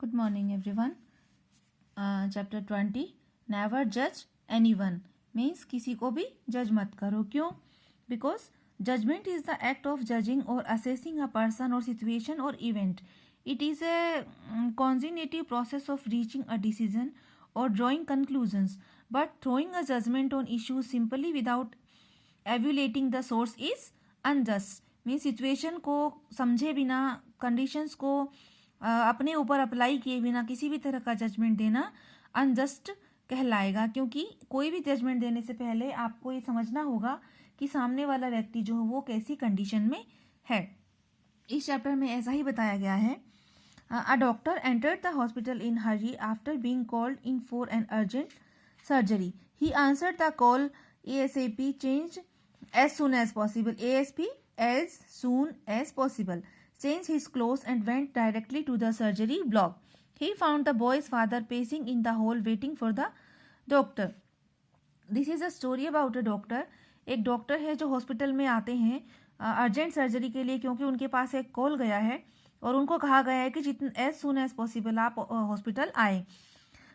Good morning, everyone. Chapter 20. Never judge anyone means किसी को भी जज मत करो. क्यों? Because judgment is the act of judging or assessing a person or situation or event. It is a cognitive process of reaching a decision or drawing conclusions. But throwing a judgment on issues simply without evaluating the source is unjust. Means situation को समझे बिना, conditions को अपने ऊपर apply किए बिना किसी भी तरह का जजमेंट देना अनजस्ट कहलाएगा. क्योंकि कोई भी जजमेंट देने से पहले आपको ये समझना होगा कि सामने वाला व्यक्ति जो है वो कैसी कंडीशन में है. इस चैप्टर में ऐसा ही बताया गया है. A doctor entered the hospital in Hari after being called in for an urgent surgery. He answered the call ASAP, changed as soon as possible. ASP, as soon as possible. Changed his clothes and went directly to the surgery block. He found the boy's father pacing in the hall waiting for the doctor. This is a story about a doctor. एक doctor है जो hospital में आते हैं urgent surgery के लिए, क्योंकि उनके पास एक कॉल गया है और उनको कहा गया है कि जितना एज सुन एज पॉसिबल आप हॉस्पिटल आए.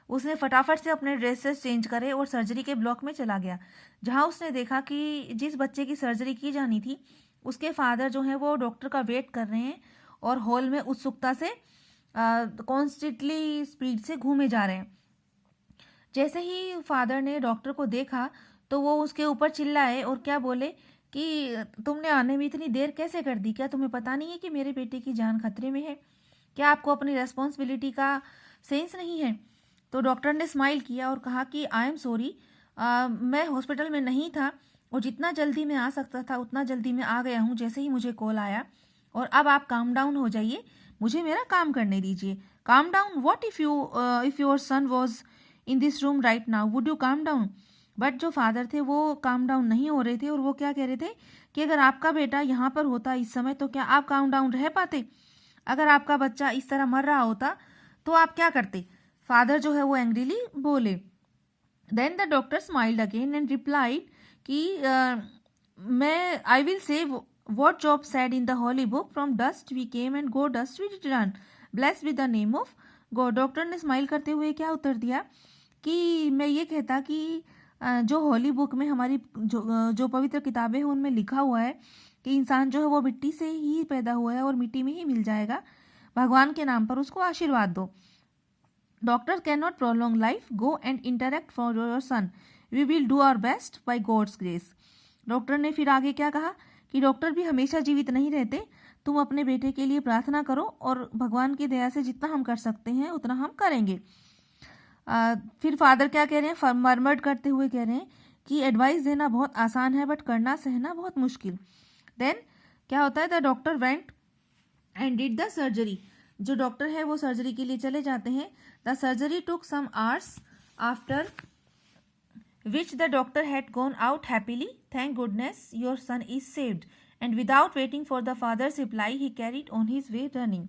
उसने फटाफट से अपने ड्रेसेस चेंज करे और सर्जरी के ब्लॉक में चला गया, जहां उसने देखा कि जिस बच्चे की सर्जरी की जानी थी उसके फादर जो हैं वो डॉक्टर का वेट कर रहे हैं और हॉल में उत्सुकता से कॉन्स्टेंटली स्पीड से घूमे जा रहे हैं. जैसे ही फादर ने डॉक्टर को देखा तो वो उसके ऊपर चिल्लाए और क्या बोले कि तुमने आने में इतनी देर कैसे कर दी? क्या तुम्हें पता नहीं है कि मेरे बेटे की जान खतरे में है? क्या आपको अपनी रेस्पॉन्सिबिलिटी का सेंस नहीं है? तो डॉक्टर ने स्माइल किया और कहा कि आई एम सॉरी, मैं हॉस्पिटल में नहीं था और जितना जल्दी मैं आ सकता था उतना जल्दी मैं आ गया हूँ जैसे ही मुझे कॉल आया. और अब आप काम डाउन हो जाइए, मुझे मेरा काम करने दीजिए. Calm down? What if your son was in this room right now, would you calm down? But जो फादर थे वो काम डाउन नहीं हो रहे थे और वो क्या कह रहे थे कि अगर आपका बेटा यहाँ पर होता इस समय तो क्या आप काम डाउन रह पाते? अगर आपका बच्चा इस तरह मर रहा होता तो आप क्या करते? फादर जो है वो एंग्रीली बोले. Then the doctor smiled again and replied कि मैं I will say what Job said in the holy book, from dust we came and go dust we return, bless with the name of God. Doctor ने smile करते हुए क्या उत्तर दिया कि मैं ये कहता कि जो होली बुक में हमारी जो पवित्र किताबें हैं उनमें लिखा हुआ है कि इंसान जो है वो मिट्टी से ही पैदा हुआ है और मिट्टी में ही मिल जाएगा. भगवान के नाम पर उसको आशीर्वाद दो. Doctors cannot prolong life. Go and interact for your son. We will do our best by God's grace. Doctor ने फिर आगे क्या कहा कि डॉक्टर भी हमेशा जीवित नहीं रहते. तुम अपने बेटे के लिए प्रार्थना करो और भगवान की दया से जितना हम कर सकते हैं उतना हम करेंगे. फिर फादर क्या कह रहे हैं, मरमर्ड करते हुए कह रहे हैं कि एडवाइस देना बहुत आसान है बट करना सहना बहुत मुश्किल. देन क्या होता है, the doctor went and did the surgery. जो डॉक्टर है वो सर्जरी के लिए चले जाते हैं. The surgery took some hours after which the doctor had gone out happily. Thank goodness your son is saved. And without waiting for the father's reply he carried on his way running.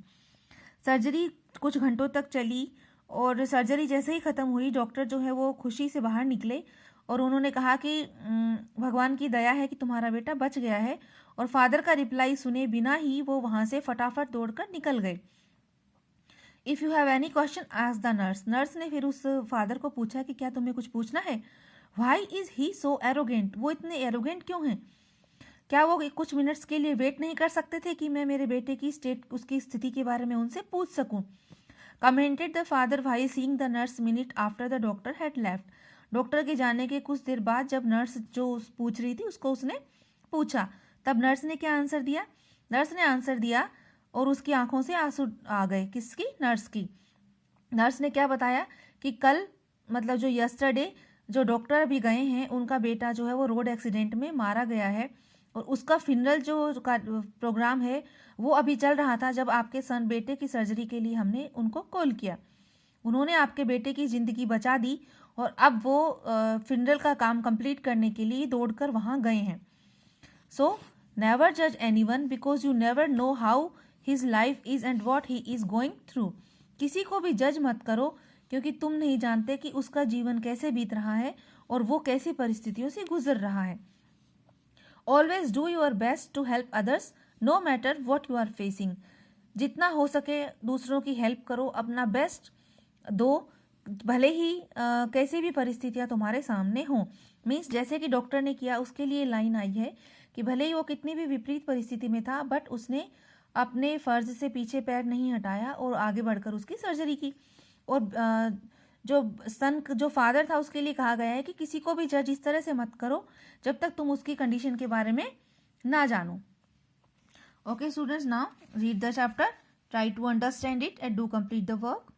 Surgery कुछ घंटों तक चली और surgery जैसे ही ख़त्म हुई doctor जो है वो खुशी से बाहर निकले और उन्होंने कहा कि भगवान की दया है कि तुम्हारा बेटा बच गया है. और फादर का रिप्लाई सुने बिना ही वो वहाँ से फटाफट दौड़कर निकल गए. If you have any question ask the nurse. Nurse ने फिर उस फादर को पूछा कि क्या तुम्हें कुछ पूछना है? Why is he so arrogant. वो इतने एरोगेंट क्यों हैं? क्या वो कुछ मिनट्स के लिए वेट नहीं कर सकते थे कि मैं मेरे बेटे की उसकी स्थिति के बारे में उनसे पूछ सकूं? Commented the father while seeing the nurse minute after the doctor had left. Doctor के जाने के कुछ देर बाद जब नर्स जो पूछ रही थी उसको उसने पूछा, तब नर्स ने क्या आंसर दिया? नर्स ने आंसर दिया और उसकी आंखों से आंसू आ गए. किसकी? नर्स की. नर्स ने क्या बताया कि कल मतलब जो यस्टरडे जो डॉक्टर अभी गए हैं उनका बेटा जो है वो रोड एक्सीडेंट में मारा गया है और उसका फिनरल जो प्रोग्राम है वो अभी चल रहा था जब आपके सन बेटे की सर्जरी के लिए हमने उनको कॉल किया. उन्होंने आपके बेटे की ज़िंदगी बचा दी और अब वो फिनरल का काम कंप्लीट करने के लिए दौड़कर वहाँ गए हैं. सो नेवर जज anyone because you never know how his life is and what he is going through. किसी को भी जज मत करो क्योंकि तुम नहीं जानते कि उसका जीवन कैसे बीत रहा है और वो कैसी परिस्थितियों से गुजर रहा है. Always do your best to help others no matter what you are facing. जितना हो सके दूसरों की हेल्प करो, अपना बेस्ट दो, भले ही कैसी भी परिस्थितियां तुम्हारे सामने हों। मीन्स जैसे कि डॉक्टर ने किया, उसके लिए लाइन आई है कि भले ही वो कितनी भी विपरीत परिस्थिति में था, बट उसने अपने फर्ज से पीछे पैर नहीं हटाया और आगे बढ़कर उसकी सर्जरी की। और जो फादर था उसके लिए कहा गया है कि किसी को भी जज इस तरह से मत करो जब तक तुम उसकी कंडीशन के बारे में ना जानो। Okay students, now read the chapter, try to understand it and do complete the work.